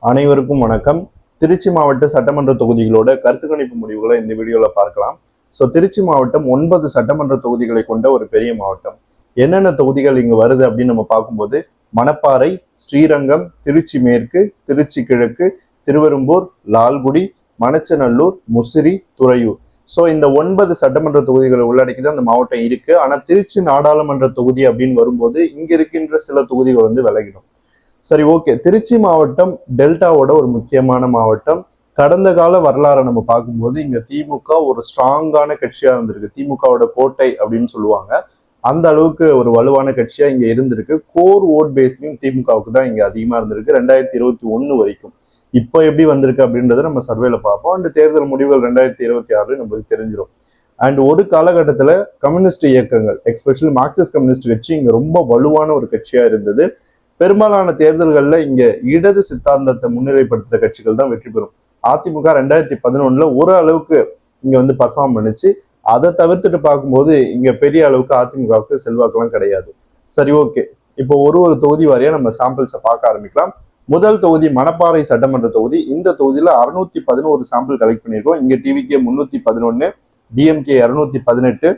அனைவருக்கும் வணக்கம். திருச்சி மாவட்ட சட்டமன்ற தொகுதிகளோட கருத்து கணிப்பு முடிவுகளை இந்த வீடியோல பார்க்கலாம். திருச்சி மாவட்டம் 9 சட்டமன்ற தொகுதிகளை கொண்ட ஒரு பெரிய மாவட்டம். என்னென்ன தொகுதிகள் இங்கு வருது அப்படின்னு நம்ம பார்க்கும்போது மணப்பாறை, ஸ்ரீரங்கம், திருச்சி மேற்கு, திருச்சி கிழக்கு, திருவெரும்பூர், லால்குடி, மணச்சநல்லூர், முசிறி, துறையூர். இந்த 9 சட்டமன்ற தொகுதிகளை உள்ளடக்கிதான் அந்த மாவட்டம் இருக்கு. ஆனா திருச்சி நாடாளுமன்ற தொகுதி அப்படின்னு வரும்போது இங்க இருக்கின்ற சில தொகுதிகள் விலகிடும். சரி, ஓகே. திருச்சி மாவட்டம் டெல்டாவோட ஒரு முக்கியமான மாவட்டம். கடந்த கால வரலாறை நம்ம பார்க்கும்போது இங்க திமுக ஒரு ஸ்ட்ராங்கான கட்சியா இருந்திருக்கு. திமுகவோட கோட்டை அப்படின்னு சொல்லுவாங்க. அந்த அளவுக்கு ஒரு வலுவான கட்சியா இங்க இருந்திருக்கு. கோர் ஓட் பேஸ்லயும் திமுகவுக்கு தான் இங்க அதிகமா இருந்திருக்கு 2021 வரைக்கும். இப்போ எப்படி வந்திருக்கு அப்படின்றத நம்ம சர்வேல பார்ப்போம். அண்ட் தேர்தல் முடிவுகள் 2026 நம்மளுக்கு தெரிஞ்சிடும். அண்ட் ஒரு காலகட்டத்துல கம்யூனிஸ்ட் இயக்கங்கள், எஸ்பெஷலி மார்க்சிஸ்ட் கம்யூனிஸ்ட் கட்சி இங்க ரொம்ப வலுவான ஒரு கட்சியா இருந்தது. பெரும்பாலான தேர்தல்கள்ல இங்க இடது சித்தாந்தத்தை முன்னிலைப்படுத்துற கட்சிகள் தான் வெற்றி பெறும். அதிமுக 2011 ஒரு அளவுக்கு இங்க பர்ஃபார்ம் பண்ணுச்சு. அதை தவிர்த்துட்டு பார்க்கும்போது இங்க பெரிய அளவுக்கு அதிமுகவுக்கு செல்வாக்கெல்லாம் கிடையாது. சரி, ஓகே. இப்போ ஒரு தொகுதி வாரியா நம்ம சாம்பிள்ஸை பார்க்க ஆரம்பிக்கலாம். முதல் தொகுதி மணப்பாறை சட்டமன்ற தொகுதி. இந்த தொகுதியில 611 சாம்பிள் கலெக்ட் பண்ணியிருக்கோம். இங்க TVK 311, DMK 218,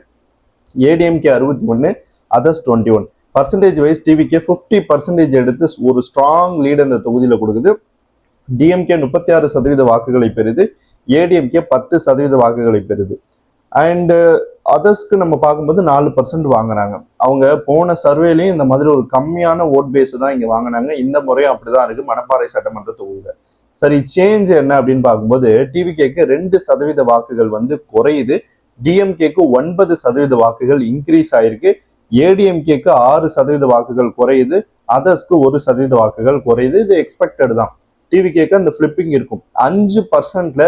ADMK 61, others 21. Percentage wise TVK 50% எடுத்து ஒரு ஸ்ட்ராங் லீட் அந்த தொகுதியில கொடுக்குது. டிஎம்கே 36% வாக்குகளை பெறுது, ஏடிஎம்கே 10% வாக்குகளை பெறுது. அண்ட் அதர்ஸ்க்கு நம்ம பார்க்கும்போது 4% வாங்குறாங்க. அவங்க போன சர்வேலையும் இந்த மாதிரி ஒரு கம்மியான ஓட் பேஸ் தான் இங்க வாங்கினாங்க. இந்த முறையும் அப்படிதான் இருக்கு மணப்பாறை சட்டமன்ற தொகுதியில. சரி, சேஞ்ச் என்ன அப்படின்னு பார்க்கும்போது டிவிகேக்கு 2% வாக்குகள் குறையுது, டிஎம்கேக்கு 9% வாக்குகள் இன்க்ரீஸ் ஆயிருக்கு, ஏடிஎம்கேக்கு 6% வாக்குகள் குறையுது, அதர்ஸ்க்கு 1% வாக்குகள் குறையுது. இது எக்ஸ்பெக்டட் தான். டிவிகேக்கு அந்த ஃபிளிப்பிங் இருக்கும். 5%ல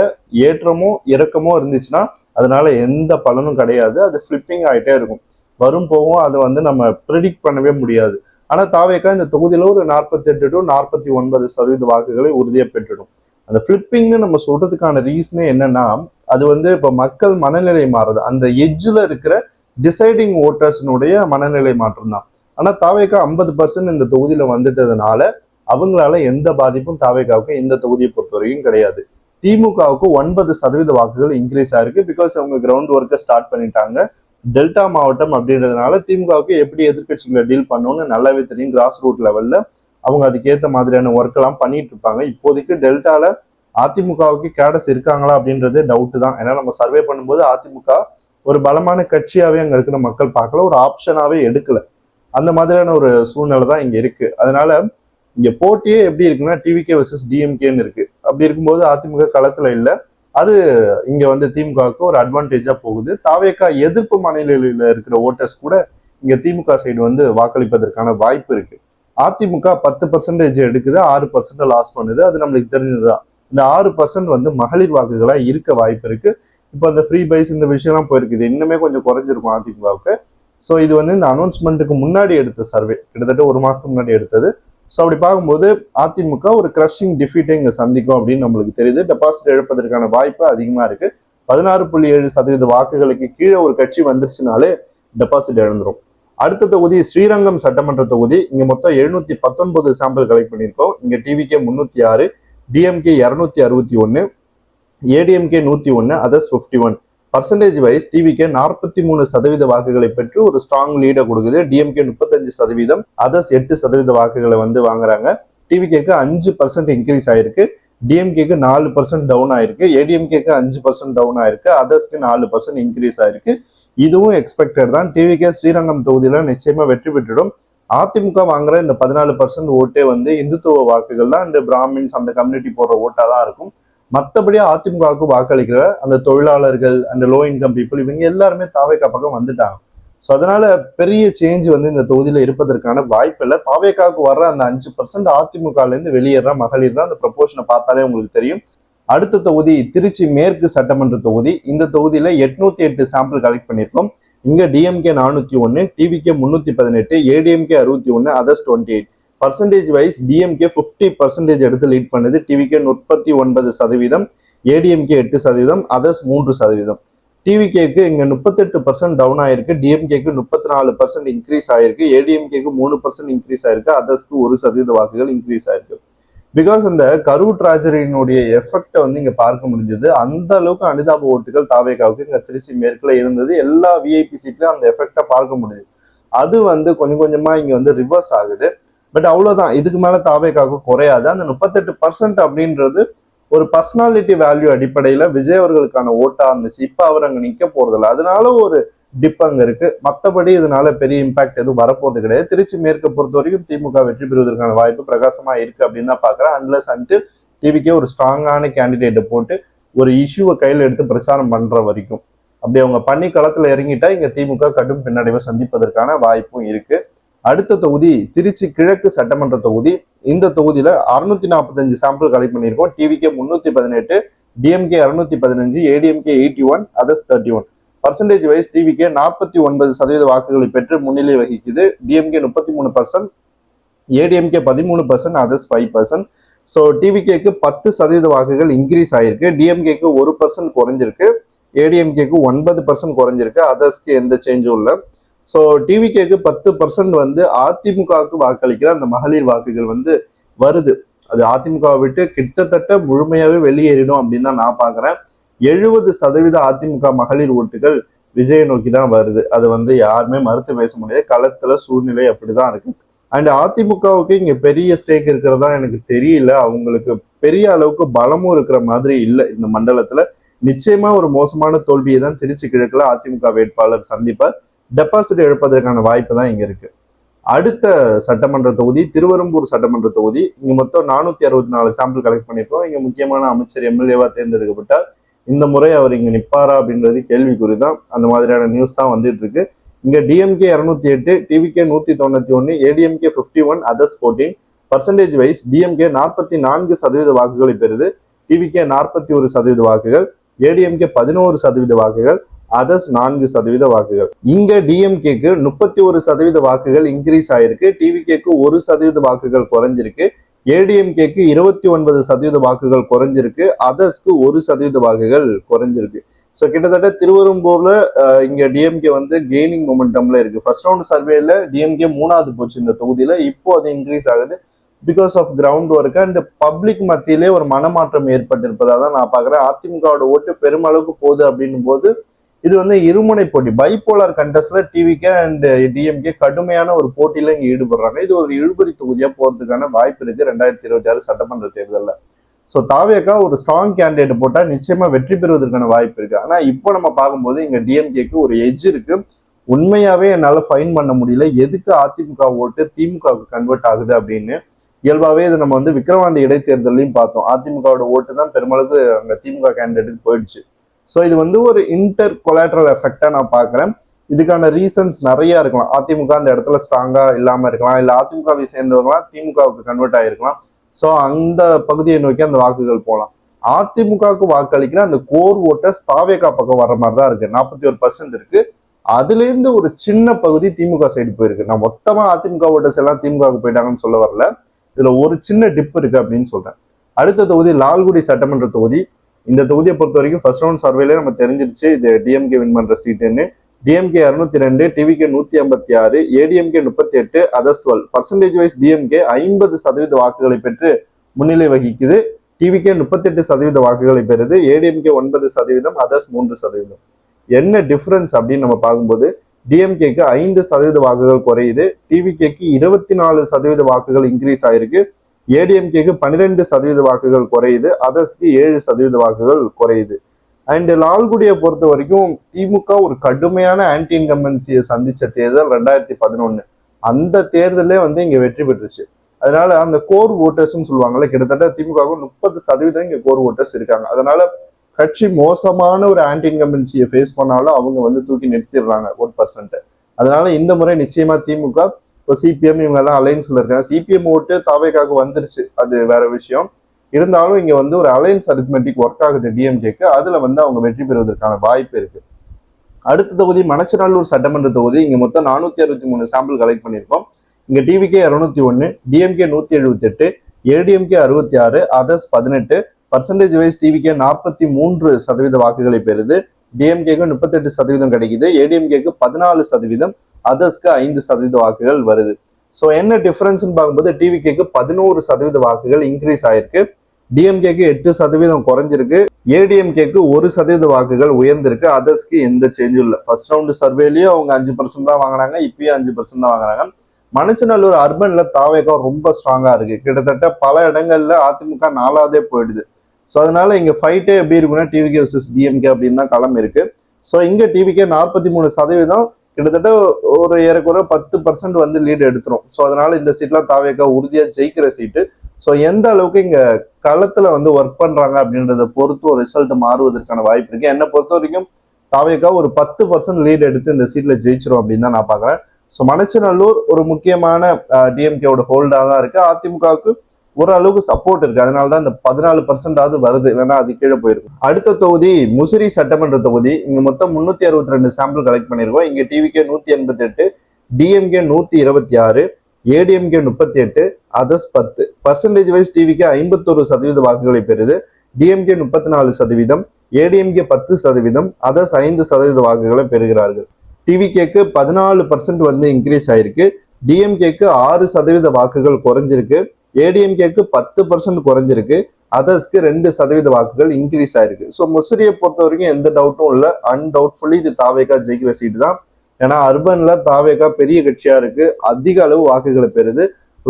ஏற்றமோ இறக்கமோ இருந்துச்சுன்னா அதனால எந்த பலனும் கிடையாது. அது ஃபிளிப்பிங் ஆகிட்டே இருக்கும், வரும் போகும். அதை நம்ம ப்ரெடிக்ட் பண்ணவே முடியாது. ஆனா தாவேக்கா இந்த தொகுதியில ஒரு 48 to 49% வாக்குகளை உறுதியா பெற்றுடும். அந்த ஃபிளிப்பிங்னு நம்ம சொல்றதுக்கான ரீசனே என்னன்னா, அது இப்ப மக்கள் மனநிலை மாறுது. அந்த எட்ஜ்ல இருக்கிற டிசைடிங் ஓட்டர்ஸ்னுடைய மனநிலை மாற்றம் தான். ஆனா தாவேக்கா 50% இந்த தொகுதியில வந்துட்டதுனால அவங்களால எந்த பாதிப்பும் தாவேக்காவுக்கு இந்த தொகுதியை பொறுத்த வரைக்கும் கிடையாது. திமுகவுக்கு 9% வாக்குகள் இன்க்ரீஸ் ஆயிருக்கு. பிகாஸ் அவங்க கிரவுண்ட் ஒர்க்கை ஸ்டார்ட் பண்ணிட்டாங்க. டெல்டா மாவட்டம் அப்படின்றதுனால திமுகவுக்கு எப்படி எதிர்கட்சிகளை டீல் பண்ணணும்னு நல்லாவே தெரியும். கிராஸ் ரூட் லெவல்ல அவங்க அதுக்கேற்ற மாதிரியான ஒர்க் எல்லாம் பண்ணிட்டு இருப்பாங்க. இப்போதைக்கு டெல்டால அதிமுகவுக்கு கேடஸ் இருக்காங்களா அப்படின்றது டவுட் தான். ஏன்னா நம்ம சர்வே பண்ணும்போது அதிமுக ஒரு பலமான கட்சியாவே அங்க இருக்கிற மக்கள் பார்க்கல, ஒரு ஆப்ஷனாவே எடுக்கல. அந்த மாதிரியான ஒரு சூழ்நிலை தான் இங்க இருக்கு. அதனால இங்க போட்டியே எப்படி இருக்குன்னா டிவிகே வர்சஸ் டிஎம்கேன்னு இருக்கு. அப்படி இருக்கும்போது அதிமுக களத்துல இல்ல. அது இங்க திமுகவுக்கு ஒரு அட்வான்டேஜா போகுது. தாவேக்கா எதிர்ப்பு மனநிலையில இருக்கிற ஓட்டர்ஸ் கூட இங்க திமுக சைடு வாக்களிப்பதற்கான வாய்ப்பு இருக்கு. அதிமுக 10% எடுக்குது, 6% லாஸ் பண்ணுது. அது நம்மளுக்கு தெரிஞ்சதுதான். இந்த 6% மகளிர் வாக்குகளா இருக்க வாய்ப்பு இருக்கு. இப்போ அந்த ஃப்ரீ பைஸ் இந்த விஷயம்லாம் போயிருக்குது, இன்னுமே கொஞ்சம் குறைஞ்சிருக்கும் அதிமுகவுக்கு. இது இந்த அனௌன்ஸ்மெண்ட்டுக்கு முன்னாடி எடுத்த சர்வே, கிட்டத்தட்ட ஒரு மாசத்துக்கு முன்னாடி எடுத்தது. அப்படி பார்க்கும்போது அதிமுக ஒரு கிரஷிங் டிஃபீட்டை இங்க சந்திக்கும் அப்படின்னு நம்மளுக்கு தெரியுது. டெபாசிட் இழப்பதற்கான வாய்ப்பு அதிகமா இருக்கு. 16.7% வாக்குகளுக்கு கீழே ஒரு கட்சி வந்துருச்சுனாலே டெபாசிட் இழந்துரும். அடுத்த தொகுதி ஸ்ரீரங்கம் சட்டமன்ற தொகுதி. இங்க மொத்தம் 719 சாம்பிள் கலெக்ட் பண்ணியிருக்கோம். இங்க TVK 306, DMK 261, ADMK 101, others 51. Percentage wise TVK 43% வாக்குகளை பெற்று ஒரு ஸ்ட்ராங் லீடை கொடுக்குது. டிஎம்கே 35%, அதர்ஸ் 8% வாக்குகளை வாங்குறாங்க. டிவிகேக்கு 5% இன்க்ரீஸ் ஆயிருக்கு, டிஎம்கேக்கு 4% டவுன் ஆயிருக்கு, ஏடிஎம்கேக்கு 5% டவுன் ஆயிருக்கு, அதர்ஸ்க்கு 4% இன்க்ரீஸ் ஆயிருக்கு. இதுவும் எக்ஸ்பெக்டட் தான். டிவிகே ஸ்ரீரங்கம் தொகுதியில நிச்சயமா வெற்றி பெற்றுடும். அதிமுக வாங்குற இந்த 14% ஓட்டே இந்துத்துவ வாக்குகள் தான், அண்ட் பிராமின்ஸ் அந்த கம்யூனிட்டி போடுற ஓட்டா தான் இருக்கும். மற்றபடி அதிமுகவுக்கு வாக்களிக்கிற அந்த தொழிலாளர்கள் அண்ட் லோ இன்கம் பீப்புள் இவங்க எல்லாருமே தாவேக்கா பக்கம் வந்துட்டாங்க. அதனால பெரிய சேஞ்ச் இந்த தொகுதியில இருப்பதற்கான வாய்ப்பு இல்லை. தாவேக்காவுக்கு வர்ற அந்த 5% அதிமுகல இருந்து வெளியேற மகளிர் தான். அந்த ப்ரொபோஷனை பார்த்தாலே உங்களுக்கு தெரியும். அடுத்த தொகுதி திருச்சி மேற்கு சட்டமன்ற தொகுதி. இந்த தொகுதியில 808 சாம்பிள் கலெக்ட் பண்ணியிருக்கோம். இங்க DMK 401, TVK 318, ADMK 61, others 28. Percentage wise DMK 50% எடுத்து லீட் பண்ணுது. TVK 39%, ADMK 8%, others 3%. டிவிகேக்கு இங்க 38% டவுன் ஆயிருக்கு, டிஎம்கேக்கு 34% இன்க்ரீஸ் ஆயிருக்கு, ஏடிஎம்கேக்கு 3% இன்க்ரீஸ் ஆயிருக்கு, அதர்ஸ்க்கு 1% வாக்குகள் இன்க்ரீஸ் ஆயிருக்கு. பிகாஸ் அந்த கரூர் டிராஜரியினுடைய எஃபெக்டை வந்து இங்க பார்க்க முடிஞ்சது. அந்த அளவுக்கு அனுதாப ஓட்டுகள் தாவேகாவுக்கு இங்க திருச்சி மேற்குல இருந்தது. எல்லா விஐபி சீட்லயும் அந்த எஃபெக்டை பார்க்க முடியுது. அது வந்து கொஞ்சம் கொஞ்சமா இங்க வந்து ரிவர்ஸ் ஆகுது. பட் அவ்வளவுதான், இதுக்கு மேல தாவேகாவுக்கு குறையாது. அந்த 38% அப்படின்றது ஒரு பர்சனாலிட்டி வேல்யூ அடிப்படையில விஜய் அவர்களுக்கான ஓட்டா இருந்துச்சு. இப்ப அவர் அங்க நிக்க போறதில்ல, அதனால ஒரு டிப் அங்க இருக்கு. மத்தபடி இதனால பெரிய இம்பாக்ட் எதுவும் வரப்போறது கிடையாது. திருச்சி மேற்கை பொறுத்த வரைக்கும் திமுக வெற்றி பெறுவதற்கான வாய்ப்பு பிரகாசமா இருக்கு அப்படின்னு தான் பாக்குறேன். அன்லஸ் அன்டில் டிவிக்கே ஒரு ஸ்ட்ராங்கான கேண்டிடேட்டை போட்டு ஒரு இஷ்யூவை கையில எடுத்து பிரச்சாரம் பண்ற வரைக்கும், அப்படி அவங்க பண்ணி களத்துல இறங்கிட்டா இங்க திமுக கடும் பின்னடைவை சந்திப்பதற்கான வாய்ப்பும் இருக்கு. அடுத்த தொகுதி திருச்சி கிழக்கு சட்டமன்ற தொகுதி. இந்த தொகுதியில 645 சாம்பிள் கலெக்ட் பண்ணியிருக்கோம். TVK 318, DMK 615, ADMK 81, others 31. Percentage wise TVK 49% வாக்குகளை பெற்று முன்னிலை வகிக்குது. டிஎம்கே 33%, ஏடிஎம்கே 13%, அதர்ஸ் 5%. ஸோ டிவிகேக்கு 10% வாக்குகள் இன்க்ரீஸ் ஆயிருக்கு. டிஎம்கேக்கு 1% குறைஞ்சிருக்கு, ஏடிஎம்கேக்கு 9% குறைஞ்சிருக்கு, அதர்ஸ்க்கு எந்த சேஞ்சும் இல்லை. ஸோ டிவிகேக்கு 10% வந்து அதிமுகவுக்கு வாக்களிக்கிற அந்த மகளிர் வாக்குகள் வந்து வருது. அது அதிமுகவை விட்டு கிட்டத்தட்ட முழுமையாவே வெளியேறிடும் அப்படின்னு தான் நான் பாக்குறேன். 70% அதிமுக மகளிர் ஓட்டுகள் விஜயை நோக்கி தான் வருது. அது வந்து யாருமே மறுத்து பேச முடியாது. களத்துல சூழ்நிலை அப்படிதான் இருக்கு. அண்ட் அதிமுகவுக்கு இங்க பெரிய ஸ்டேக் இருக்கிறதா எனக்கு தெரியல. அவங்களுக்கு பெரிய அளவுக்கு பலமும் இருக்கிற மாதிரி இல்லை இந்த மண்டலத்துல. நிச்சயமா ஒரு மோசமான தோல்வியை தான் திருச்சி கிழக்குல அதிமுக வேட்பாளர் சந்திப்பார். டெபாசிட் இழப்பதற்கான வாய்ப்பு தான் இங்க இருக்கு. அடுத்த சட்டமன்ற தொகுதி திருவெரும்பூர் சட்டமன்ற தொகுதி. இங்க மொத்தம் 464 சாம்பிள் கலெக்ட் பண்ணிருக்கோம். இங்க முக்கியமான அமைச்சர் எம்எல்ஏவா தேர்ந்தெடுக்கப்பட்டார். இந்த முறை அவர் இங்க நிப்பாரா அப்படின்றது கேள்விக்குறிதான். அந்த மாதிரியான நியூஸ் தான் வந்துட்டு இருக்கு. இங்க DMK 208, TVK 191, ADMK 51, others 14. Percentage wise DMK 44% வாக்குகளை பெறுது, டிவிகே 41% வாக்குகள், ஏடிஎம்கே 11% வாக்குகள், அதர்ஸ் 4% வாக்குகள். இங்க டிஎம்கேக்கு 31% வாக்குகள் இன்க்ரீஸ் ஆயிருக்கு, டிவிகேக்கு 1% வாக்குகள் குறைஞ்சிருக்கு, ஏடிஎம்கேக்கு 29% வாக்குகள் குறைஞ்சிருக்கு, அதர்ஸ்க்கு 1% வாக்குகள் குறைஞ்சிருக்கு. ஸோ கிட்டத்தட்ட திருவெரும்பூர்ல இங்க டிஎம்கே வந்து கெய்னிங் மொமெண்டம்ல இருக்கு. ஃபர்ஸ்ட் ரவுண்ட் சர்வேல டிஎம்கே 3வது போச்சு இந்த தொகுதியில. இப்போ அது இன்க்ரீஸ் ஆகுது because of ground work and public மத்தியிலே ஒரு மனமாற்றம் ஏற்பட்டிருப்பதா தான் நான் பாக்குறேன். அதிமுகவோட ஓட்டு பெருமளவுக்கு போகுது அப்படின்னும் போது இது வந்து இருமுனை போட்டி, பைபோலார் கண்டஸ்ட்ல டிவிகே அண்ட் டிஎம்கே கடுமையான ஒரு போட்டியில இங்க ஈடுபடுறாங்க. இது ஒரு இழுபறி தொகுதியா போறதுக்கான வாய்ப்பு இருக்கு 2026 சட்டமன்ற தேர்தலில். ஸோ தாவேகா ஒரு ஸ்ட்ராங் கேண்டிடேட் போட்டா நிச்சயமா வெற்றி பெறுவதற்கான வாய்ப்பு இருக்கு. ஆனா இப்போ நம்ம பார்க்கும்போது இங்க டிஎம்கேக்கு ஒரு எட்ஜ் இருக்கு. உண்மையாவே என்னால ஃபைன் பண்ண முடியல எதுக்கு அதிமுக ஓட்டு திமுகவுக்கு கன்வெர்ட் ஆகுது அப்படின்னு. இயல்பாவே இதை நம்ம வந்து விக்கிரவாண்டி இடைத்தேர்தலையும் பார்த்தோம். அதிமுகவோட ஓட்டு தான் பெருமளவுக்கு அங்க திமுக கேண்டிடேட்டுக்கு போயிடுச்சு. ஸோ இது வந்து ஒரு இன்டர் கொலாட்ரல் எஃபெக்டா நான் பாக்குறேன். இதுக்கான ரீசன்ஸ் நிறைய இருக்கலாம். அதிமுக அந்த இடத்துல ஸ்ட்ராங்கா இல்லாம இருக்கலாம், இல்ல அதிமுகவை சேர்ந்தவங்களாம் திமுகவுக்கு கன்வெர்ட் ஆயிருக்கலாம். ஸோ அந்த பகுதியை நோக்கி அந்த வாக்குகள் போகலாம். அதிமுகவுக்கு வாக்களிக்கிற அந்த கோர் ஓட்டர்ஸ் தாவேகா பக்கம் வர்ற மாதிரி தான் இருக்கு. 41% இருக்கு. அதுல இருந்து ஒரு சின்ன பகுதி திமுக சைடு போயிருக்கு. நான் மொத்தமா அதிமுக ஓட்டர்ஸ் எல்லாம் திமுகவுக்கு போயிட்டாங்கன்னு சொல்ல வரல. இதுல ஒரு சின்ன டிப் இருக்கு அப்படின்னு சொல்றேன். அடுத்த தொகுதி லால்குடி சட்டமன்ற தொகுதி. இந்த தொகுதியை பொறுத்த வரைக்கும் ஃபர்ஸ்ட் ரவுண்ட் சர்வேல நம்ம தெரிஞ்சிருச்சு இது டிஎம்கே வின் பண்ற சீட்டுன்னு. DMK 202, TVK 156, ADMK 38, others 12. Percentage wise DMK 50% வாக்குகளை பெற்று முன்னிலை வகிக்குது, டிவிகே 38% வாக்குகளை பெறுது, ஏடிஎம்கே 9%, அதர்ஸ் 3%. என்ன டிஃபரன்ஸ் அப்படின்னு நம்ம பார்க்கும்போது டிஎம்கேக்கு 5% வாக்குகள் குறையுது, டிவிகேக்கு 24% வாக்குகள் இன்க்ரீஸ் ஆயிருக்கு, ஏடிஎம்கேக்கு 12% வாக்குகள் குறையுது, அதர்ஸ்க்கு 7% வாக்குகள் குறையுது. அண்ட் லால்குடியை பொறுத்த வரைக்கும் திமுக ஒரு கடுமையான ஆன்டி இன்கம்பன்சியை சந்திச்ச தேர்தல் 2011. அந்த தேர்தலே வந்து இங்க வெற்றி பெற்றுச்சு. அதனால அந்த கோர் ஓட்டர்ஸ் சொல்லுவாங்கல்ல, கிட்டத்தட்ட திமுக 30% இங்க கோர் ஓட்டர்ஸ் இருக்காங்க. அதனால கட்சி மோசமான ஒரு ஆன்டி இன்கம்பன்சியை ஃபேஸ் பண்ணாலும் அவங்க வந்து தூக்கி நிறுத்திடுறாங்க ஓட் பர்சன்ட். அதனால இந்த முறை நிச்சயமா திமுக, இப்போ சிபிஎம் இவங்க எல்லாம் அலைன்ஸ்ல இருக்காங்க. சிபிஎம் ஓட்டு தாவேகாவுக்கு வந்துருச்சு, அது வேற விஷயம். இருந்தாலும் இங்க வந்து ஒரு அலைன்ஸ் அரித்மெட்டிக் ஒர்க் ஆகுது டிஎம்கேக்கு. அதுல வந்து அவங்க வெற்றி பெறுவதற்கான வாய்ப்பு இருக்கு. அடுத்த தொகுதி மணச்சநல்லூர் சட்டமன்ற தொகுதி. இங்க மொத்தம் 463 சாம்பிள் கலெக்ட் பண்ணியிருக்கோம். இங்க TVK 201, DMK 178, ADMK 66, others 18. Percentage wise TVK 43% வாக்குகளை பெறுது, டிஎம்கேக்கு 38% கிடைக்குது, ஏடிஎம்கேக்கு 14%, அதர்ஸ்க்கு 5% வாக்குகள் வருது. ஸோ என்ன டிஃபரன்ஸ்ன்னு பார்க்கும்போது டிவிகேக்கு 11% வாக்குகள் இன்க்ரீஸ் ஆயிருக்கு, டிஎம்கேக்கு 8% குறைஞ்சிருக்கு, ஏடிஎம்கேக்கு 1% வாக்குகள் உயர்ந்திருக்கு. அதர்ஸ்க்கு எந்த சேஞ்சும் இல்லை. ஃபர்ஸ்ட் ரவுண்டு சர்வேலயும் அவங்க 5% தான் வாங்கினாங்க, இப்பயும் 5% தான் வாங்குறாங்க. மணச்சநல்லூர் அர்பன்ல தாவேகா ரொம்ப ஸ்ட்ராங்கா இருக்கு. கிட்டத்தட்ட பல இடங்கள்ல அதிமுக 4ஆவதே போயிடுது. ஸோ அதனால இங்க ஃபைட்டே எப்படி இருக்குன்னா டிவிகே வர்சஸ் டிஎம்கே அப்படின்னு தான் களம் இருக்கு. ஸோ இங்க டிவிகே 43% கிட்டத்தட்ட ஒரு ஏறக்குறை 10% வந்து லீடு எடுத்துரும். ஸோ அதனால இந்த சீட்லாம் தாவேகா உறுதியா ஜெயிக்கிற சீட்டு. ஸோ எந்த அளவுக்கு இங்க களத்துல வந்து ஒர்க் பண்றாங்க அப்படின்றத பொறுத்து ஒரு ரிசல்ட் மாறுவதற்கான வாய்ப்பு இருக்கு. என்னை பொறுத்த வரைக்கும் தாவேகா ஒரு 10% லீடு எடுத்து இந்த சீட்ல ஜெயிச்சிரும் அப்படின்னு தான் நான் பாக்குறேன். ஸோ மணச்சநல்லூர் ஒரு முக்கியமான டிஎம்கேவோட ஹோல்டா தான் இருக்கு. அதிமுகவுக்கு ஓரளவுக்கு சப்போர்ட் இருக்கு, அதனால தான் இந்த 14% வருது, இல்லைன்னா அது கீழே போயிருக்கும். அடுத்த தொகுதி முசிறி சட்டமன்ற தொகுதி. இங்க மொத்தம் 362 சாம்பிள் கலெக்ட் பண்ணிருக்கோம். இங்க TVK 188, DMK 126, ADMK 38, others 10. Percentage wise TVK 51% வாக்குகளை பெறுது, டிஎம்கே 34%, ஏடிஎம்கே 10%, அதர்ஸ் 5% வாக்குகளை பெறுகிறார்கள். டிவிகேக்கு 14% வந்து இன்க்ரீஸ் ஆயிருக்கு, டிஎம்கேக்கு 6% வாக்குகள் குறைஞ்சிருக்கு, ஏடிஎம்கேக்கு 10% குறைஞ்சிருக்கு, அதர்ஸ்க்கு 2% வாக்குகள் இன்க்ரீஸ் ஆயிருக்கு. ஸோ முசிறியை பொறுத்த வரைக்கும் எந்த டவுட்டும் இல்லை, அன்டவுட்ஃபுல்லி இது தாவேகா ஜெயிக்கிற சீட்டு தான். ஏன்னா அர்பன்ல தாவேகா பெரிய கட்சியா இருக்கு, அதிக அளவு வாக்குகளை பெறுது.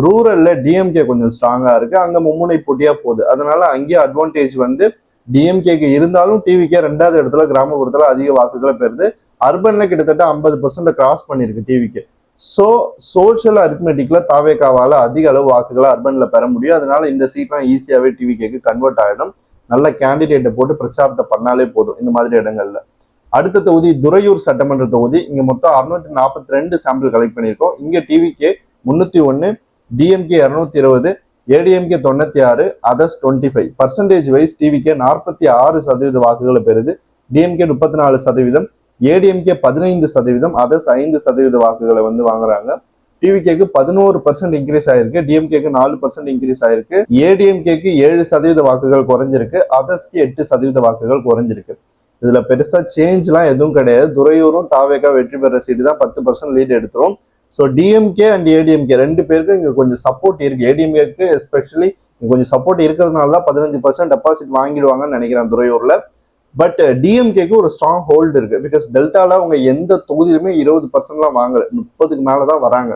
ரூரல்ல டிஎம்கே கொஞ்சம் ஸ்ட்ராங்கா இருக்கு, அங்க மும்முனை போட்டியா போகுது. அதனால அங்கேயே அட்வான்டேஜ் வந்து டிஎம்கேக்கு இருந்தாலும் டிவிகே 2வது இடத்துல கிராமப்புறத்துல அதிக வாக்குகளை பெறுது. அர்பன்ல கிட்டத்தட்ட 50% கிராஸ் பண்ணிருக்கு டிவிகே. ஸோ சோஷியல் அரித்மெட்டிக்ல தாவேகாவால அதிக அளவு வாக்குகளை அர்பன்ல பெற முடியும். அதனால இந்த சீட்லாம் ஈஸியாவே டிவிகேக்கு கன்வெர்ட் ஆயிடும். நல்ல கேண்டிடேட்டை போட்டு பிரச்சாரத்தை பண்ணாலே போதும் இந்த மாதிரி இடங்கள்ல. அடுத்த தொகுதி துறையூர் சட்டமன்ற தொகுதி. இங்க மொத்தம் 642 சாம்பிள் கலெக்ட் பண்ணியிருக்கோம். இங்க TVK 301, DMK 220, ADMK 96, others 25. Percentage wise TVK 46% வாக்குகளை பெறுது, டிஎம்கே 34%, ஏடிஎம்கே 15%, அதர்ஸ் 5% வாக்குகளை வந்து வாங்குறாங்க. டிவிகேக்கு 11% இன்க்ரீஸ் ஆயிருக்கு, டிஎம்கேக்கு 4% இன்க்ரீஸ் ஆயிருக்கு, ஏடிஎம்கேக்கு 7% வாக்குகள் குறைஞ்சிருக்கு, அதர்ஸ்க்கு 8% வாக்குகள் குறைஞ்சிருக்கு. இதுல பெருசா சேஞ்ச்லாம் எதுவும் கிடையாது. துறையூரும் தாவேகா வெற்றி பெற சீட்டு தான் 10% லீட் எடுத்துரும். ஸோ டிஎம்கே அண்ட் ஏடிஎம்கே 2 பேருக்கும் இங்க கொஞ்சம் சப்போர்ட் இருக்கு. ஏடிஎம்கேக்கு எஸ்பெஷலி கொஞ்சம் சப்போர்ட் இருக்கிறதுனால தான் 15% டெபாசிட் வாங்கிடுவாங்கன்னு நினைக்கிறேன் துறையூர்ல. பட் டிஎம்கேக்கு ஒரு ஸ்ட்ராங் ஹோல்டு இருக்கு. பிகாஸ் டெல்டால அவங்க எந்த தொகுதியிலுமே 20%லாம் வாங்கல, 30க்கு மேலதான் வராங்க.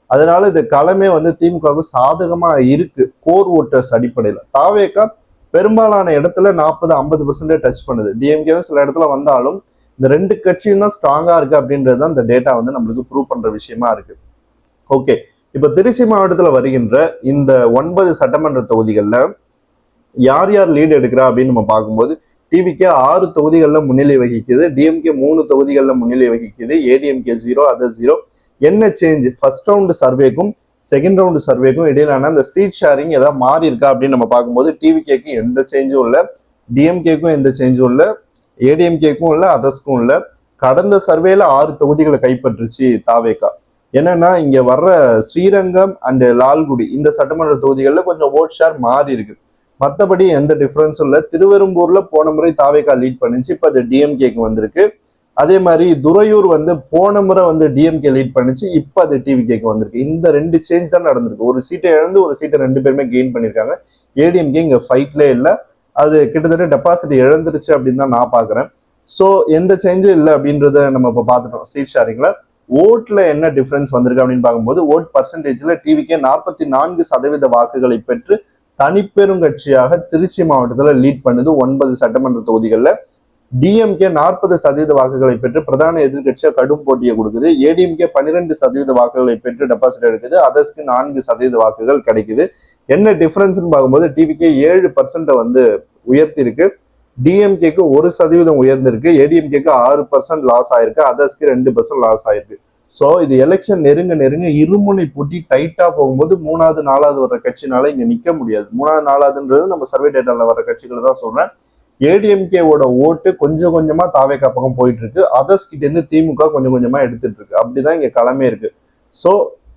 அதனால இது களமே வந்து திமுகவுக்கு சாதகமா இருக்கு கோர் ஓட்டர்ஸ் அடிப்படையில. தாவேகா பெரும்பாலான இடத்துல 40-50% டச் பண்ணுது. டிஎம்கேவும் சில இடத்துல வந்தாலும் இந்த 2 கட்சியும் தான் ஸ்ட்ராங்கா இருக்கு அப்படின்றது தான் இந்த டேட்டா வந்து நம்மளுக்கு ப்ரூவ் பண்ற விஷயமா இருக்கு. ஓகே, இப்ப திருச்சி மாவட்டத்துல வருகின்ற இந்த 9 சட்டமன்ற தொகுதிகள்ல யார் யார் லீடு எடுக்கிறா அப்படின்னு நம்ம பார்க்கும்போது டிவிகே 6 தொகுதிகளில் முன்னிலை வகிக்குது, டிஎம்கே 3 தொகுதிகளில் முன்னிலை வகிக்குது, ஏடிஎம்கே 0, அதர் 0. என்ன சேஞ்ச்? ஃபர்ஸ்ட் ரவுண்டு சர்வேக்கும் செகண்ட் ரவுண்டு சர்வேக்கும் இடையிலான அந்த சீட் ஷேரிங் ஏதாவது மாறி இருக்கா அப்படின்னு நம்ம பார்க்கும்போது டிவிகேக்கு எந்த சேஞ்சும் இல்லை, டிஎம்கேக்கும் எந்த சேஞ்சும் இல்லை, ஏடிஎம்கேக்கும் இல்லை, அதர்ஸ்க்கும் இல்லை. கடந்த சர்வேல 6 தொகுதிகளை கைப்பற்றுச்சு தாவேகா. என்னன்னா இங்க வர்ற ஸ்ரீரங்கம் அண்ட் லால்குடி இந்த சட்டமன்ற தொகுதிகளில் கொஞ்சம் ஓட் ஷேர் மாறி இருக்கு. மற்றபடி எந்த டிஃபரன்ஸும் இல்லை. திருவெரும்பூர்ல போன முறை தாவேகா லீட் பண்ணிச்சு, இப்போ அது டிஎம்கேக்கு வந்திருக்கு. அதே மாதிரி துறையூர் வந்து போன முறை வந்து டிஎம்கே லீட் பண்ணிச்சு, இப்போ அது டிவிகேக்கு வந்திருக்கு. இந்த 2 சேஞ்ச் தான் நடந்திருக்கு. ஒரு சீட்டை இழந்து ஒரு சீட்டை 2 பேருமே கெயின் பண்ணியிருக்காங்க. ஏடிஎம்கே இங்க ஃபைட்லே இல்லை, அது கிட்டத்தட்ட டெபாசிட் இழந்துருச்சு அப்படின்னு தான் நான் பாக்குறேன். ஸோ எந்த சேஞ்சும் இல்லை அப்படின்றத நம்ம இப்போ பார்த்துட்டோம். சீட் ஷேரிங்ல ஓட்ல என்ன டிஃபரன்ஸ் வந்திருக்கு அப்படின்னு பார்க்கும்போது ஓட் பர்சன்டேஜ்ல டிவிகே 44% வாக்குகளை பெற்று தனிப்பெரும் கட்சியாக திருச்சி மாவட்டத்துல லீட் பண்ணுது 9 சட்டமன்ற தொகுதிகளில். டிஎம்கே 40% வாக்குகளை பெற்று பிரதான எதிர்கட்சியா கடும் போட்டியை கொடுக்குது. ஏடிஎம்கே 12% வாக்குகளை பெற்று டெபாசிட் எடுக்குது, அதர்ஸ்க்கு 4% வாக்குகள் கிடைக்குது. என்ன டிஃபரன்ஸ்னு பார்க்கும்போது டிவிகே 7% வந்து உயர்த்தி இருக்கு, டிஎம்கேக்கு 1% உயர்ந்திருக்கு, ஏடிஎம்கேக்கு 6% லாஸ் ஆயிருக்கு, அதர்ஸ்க்கு 2% லாஸ் ஆயிருக்கு. ஸோ இது எலெக்ஷன் நெருங்க நெருங்க இருமுனை போட்டி டைட்டா போகும்போது 3வது 4வது வர்ற கட்சினால இங்க நிக்க முடியாது. 3வது 4வதுன்றது நம்ம சர்வே டேட்டால வர்ற கட்சிகளை தான் சொல்றேன். ஏடிஎம்கேவோட ஓட்டு கொஞ்சம் கொஞ்சமா தாவேகா பக்கம் போயிட்டு இருக்கு, அதர்ஸ் கிட்ட இருந்து திமுக கொஞ்சம் கொஞ்சமா எடுத்துட்டு இருக்கு. அப்படிதான் இங்க களமே இருக்கு. ஸோ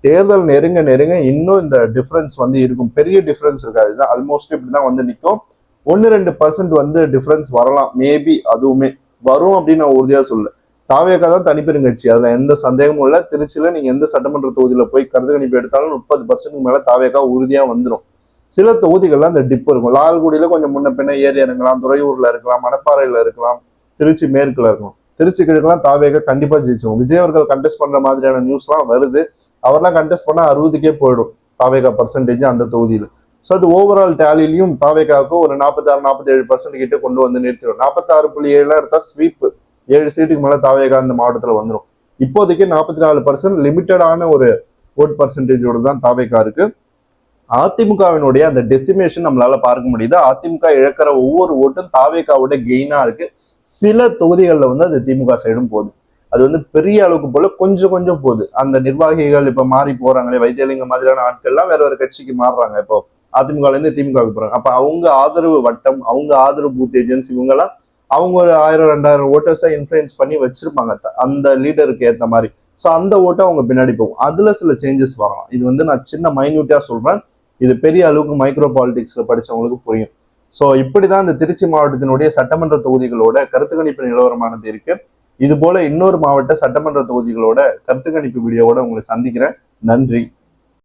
தேர்தல் நெருங்க நெருங்க இன்னும் இந்த டிஃபரன்ஸ் வந்து இருக்கும், பெரிய டிஃபரன்ஸ் இருக்காது. இதுதான் ஆல்மோஸ்ட் இப்படிதான் வந்து நிற்கும். 1-2% வந்து டிஃபரன்ஸ் வரலாம், மேபி அதுவுமே வரும் அப்படின்னு நான் உறுதியா சொல்ல. தாவேகா தான் தனிப்பெரும் கட்சி, அதுல எந்த சந்தேகமும் இல்ல. திருச்சியில நீங்க எந்த சட்டமன்ற தொகுதியில போய் கருத்து கணிப்பு எடுத்தாலும் 30% மேல தாவேகா உறுதியா வந்துடும். சில தொகுதிகள்ல அந்த டிப் இருக்கும். லால்குடியில கொஞ்சம் முன்ன பின்ன ஏறி இறங்கலாம், துறையூர்ல இருக்கலாம், மணப்பாறையில இருக்கலாம், திருச்சி மேற்குல இருக்கலாம். திருச்சி கிழக்குலாம் தாவேகா கண்டிப்பா ஜெயிச்சிடும். விஜய் அவர்கள் கண்டெஸ்ட் பண்ற மாதிரியான நியூஸ் எல்லாம் வருது. அவர்லாம் கண்டெஸ்ட் பண்ணா 60க்கே போயிடும் தாவேகா பர்சன்டேஜ் அந்த தொகுதியில. ஸோ அது ஓவரால் டேலிலையும் தாவேகாவுக்கு ஒரு 46-47% கிட்ட கொண்டு வந்து நிறுத்திடும். 46.7 எடுத்தா ஸ்வீப், 7 சீட்டுக்கு மேல தாவேகா அந்த மாவட்டத்துல வந்துடும். இப்போதைக்கு 44% லிமிட்டடான ஒரு ஓட் பர்சன்டேஜோட தான் தாவேகா இருக்கு. அதிமுகவினுடைய அந்த டெசிமேஷன் நம்மளால பார்க்க முடியுது. அதிமுக இழக்கிற ஒவ்வொரு ஓட்டும் தாவேகாவோட கெயினா இருக்கு. சில தொகுதிகளில் வந்து அது திமுக சைடும் போகுது. அது வந்து பெரிய அளவுக்கு போல கொஞ்சம் கொஞ்சம் போகுது. அந்த நிர்வாகிகள் இப்ப மாறி போறாங்களே, வைத்தியலிங்கம் மாதிரியான ஆட்கள்லாம் வேற ஒரு கட்சிக்கு மாறுறாங்க. இப்போ அதிமுகல இருந்து திமுக போறாங்க. அப்ப அவங்க ஆதரவு வட்டம், அவங்க ஆதரவு பூத் ஏஜென்ட்ஸ் இவங்க எல்லாம் அவங்க ஒரு 1000-2000 ஓட்டர்ஸை இன்ஃபுளுன்ஸ் பண்ணி வச்சிருப்பாங்க அந்த லீடருக்கு ஏத்த மாதிரி. ஸோ அந்த ஓட்டம் அவங்க பின்னாடி போகும். அதுல சில சேஞ்சஸ் வரலாம். இது வந்து நான் சின்ன மைன்யூட்டா சொல்றேன். இது பெரிய அளவுக்கு மைக்ரோ பாலிடிக்ஸ்ல படிச்சவங்களுக்கு புரியும். ஸோ இப்படிதான் இந்த திருச்சி மாவட்டத்தினுடைய சட்டமன்ற தொகுதிகளோட கருத்து கணிப்பு நிலவரமானது இருக்கு. இது போல இன்னொரு மாவட்ட சட்டமன்ற தொகுதிகளோட கருத்து கணிப்பு வீடியோவோட உங்களை சந்திக்கிறேன். நன்றி.